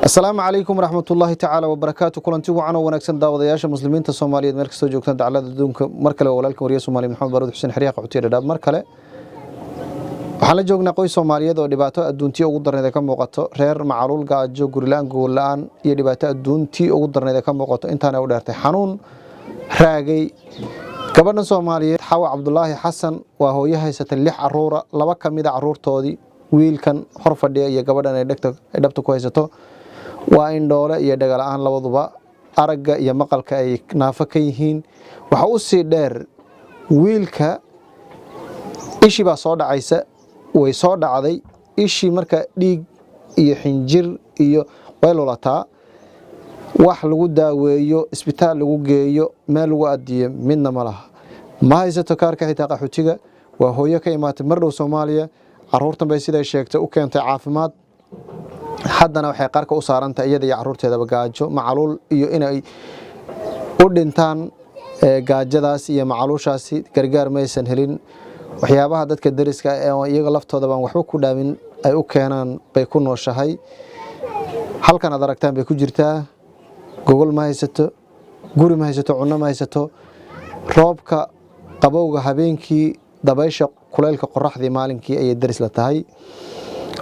السلام عليكم ورحمة الله تعالى وبركاته. كلنتي وعنا ونكسن داودياشا مسلمين الصوماليين مركز soo joogtaan dacalada adduunka markale walaalka wariye Soomaali Maxamed Baruud Xuseen Xiriiq Cutiir Dhaab markale waxaan la joognaa qoys Soomaaliyeed oo dhibaato adduuntii ugu darneed ka muuqato reer macaluul gaajo gurilaan goolaan iyo dhibaato adduuntii ugu darneed ka muuqato intaan ay u dheertay xanuun raagay gabadhan Soomaaliyeed Xawa Cabdullaahi Xasan waa hooyo haysata 6 caruur laba kamid ah caruurtoodii wiilkan hor fadhiya iyo gabadhan ay dhabta ku haysato waa in doole iyo dhagal aan labaduba aragga iyo maqalka ay naafa ka yihiin waxa uu si dheer wiilka ishi baa soo dhacaysa way soo dhacday ishi marka dhiig iyo xinjir iyo weelolataa wax lagu daaweeyo isbitaal lagu geeyo meel lagu adiyo midna ma laha ma haysato kaarka xitaa qaxootiga waa hooyo ka imaatay mar dhow Soomaaliya caruurtan bay sida sheegtay u keentay caafimaad haddana waxay qarka u saarantay iyada iyo caruurteedaba gaajo macaluul iyo inay u dhintaan gaajadaas iyo macaluushaasi gargaar maysan helin waxyaabaha dadka dariska ee iyaga laftooda baan waxba ku dhaamin ay u keenaan bay ku nooshahay halkan aad aragtaan bay ku jirtaa gogol ma haysato guri ma haysato cunno ma haysato roobka qabowga habeenkii dabaysha kuleylka qoraxdii maalinkii ay daris la tahay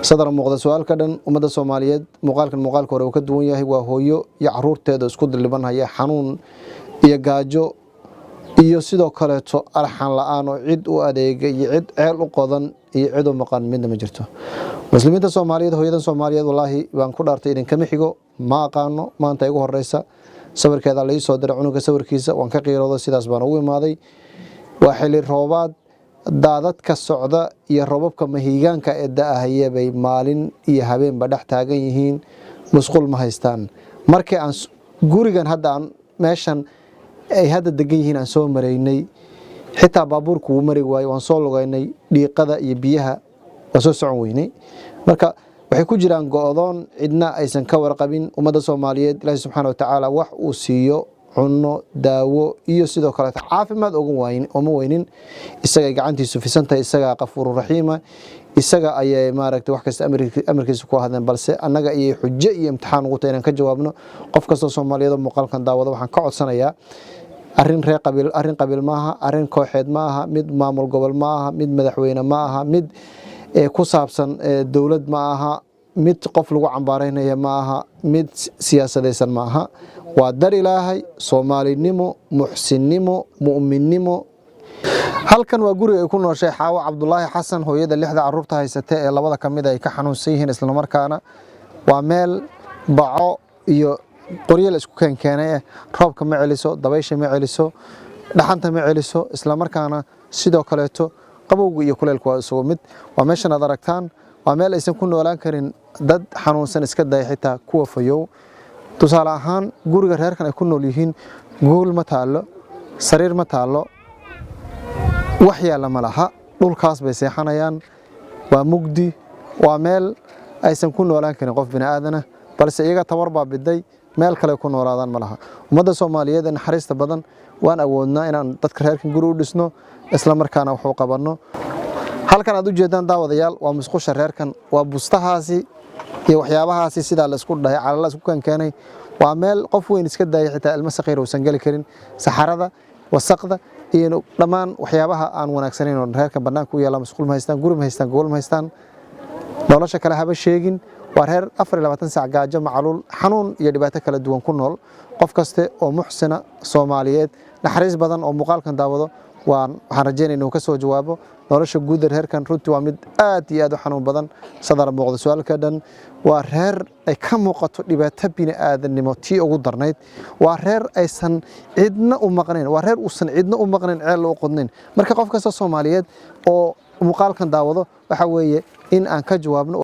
sadar muuqda su'aalka dhan umada Soomaaliyeed muuqaalka hore uu ka duwan yahay waa hooyo iyo caruurteeda isku dilibanaya xanuun iyo gaajo iyo sidoo kale to arxan la'aan oo cid u adeegay iyo cid ceel u qodan iyo cid u maqan midna ma jirto muslimiinta Soomaaliyeed hooyadan Soomaaliyeed wallahi baan ku dhaartay idin kama xigo ma aqaano maanta igu horeysa sawirkeeda la ii soo diray cunuga sawirkiisa waan ka qiirooday sidaas baan ugu imaaday waa xilli roobaad daadadka socda iyo roobabka mahiigaanka ee da'ahaya bay maalin iyo habeenba dhex taagan yihiin musqul ma haystaan markii aan gurigan hadda aan meeshan ay hadda degan yihiin aan soo mareynay xitaa baabuurku uu mari waayo waan soo lugaynay dhiiqada iyo biyaha waa soo socon weynay marka waxay ku jiraan go'doon cidna aysan ka warqabin umada Soomaaliyeed Ilaahay subxaanahu wa ta'aala wax uu siiyo cunno daawo iyo sidoo kale caafimaad ugu weynin isaga gacantiisu fisantahay isaga qafuur raxiima isaga ayay maaragtay wax kasta amarkiisu ku hadeen balse annaga iyo xujo iyo imtixaan ugu tahay inaan ka jawaabno qof kasta Soomaaliyeed muuqaalkan daawada waxaan ka codsanayaa arrin qabiil maaha arrin kooxeed maaha mid maamul gobol maaha mid madaxweyne maaha mid ku saabsan dawlad maaha mid qof lagu cambaaraynaya maaha mid siyaasadeysan maaha waa dar Ilaahay Soomaalinimo muxsinnimo mu'minnimo halkan waa guriga ay ku nooshay Xawa Cabdullaahi Xasan hooyada 6 caruurta haysata ee labada kamid ay ka xanuunsan yihiin isla markaana waa meel baco iyo qoryeel isku keenay roobka ma celiso dabaysha ma celiso dhaxanta ma celiso isla markaana sidoo kale qabowga iyo kuleylku waa isugu mid waa meeshan aad aragtaan waa meel aysan ku noolaan karin dad xanuunsan iska day xitaa kuwa fayow tusaale ahaan guriga reerkan ay ku nool yihiin gool ma taalo sariir ma taalo wax yaala ma laha dhulkaas bay seexanayaan waa mugdi waa meel aysan ku noolaan karin qof bini aadana balse iyaga tabar baa biday meel kale ku noolaadaan ma laha umada Soomaaliyeed in xariista badan waan awoodnaa inaan dadka reerkan guri u dhisno isla markaana wax u qabanno halkan aad u jeedaan daawadayaal waa musqusha reerkan waa bustahaasi iyo waxyaabahaasi sida la isku dhahay calala isku keenay waa meel qof weyn iska daayay xitaa ilmo saqiir oo san gali karin saxarada wasaqda iyo dhamaan waxyaabaha aan wanaagsaneyn oo reerkan banaanka u yaala musqul ma haystaan guri ma haystaan gogol ma haystaan nolosha kale haba sheegin waa reer 24 saac gaajo macaluul xanuun iyo dhibaato kala duwan ku nool qof kaste oo muxsina Soomaaliyeed naxariis badan oo muuqaalkan daawado waxaan rajaynayaa inuu ka soo jawaabo nolosha guud ee reerkan runtii waa mid aad iyo aad u xanuun badan sadar muuqda su'aalka dhan waa reer ay ka muuqato dhibaato bini aadanimo tii ugu darnayd waa reer aysan cidna u maqnayn waa reer uusan cidna u maqnayn ceel u qodnayn marka qof kasta Soomaaliyeed oo muuqaalkan daawado waxa weeye in aan ka jawaabno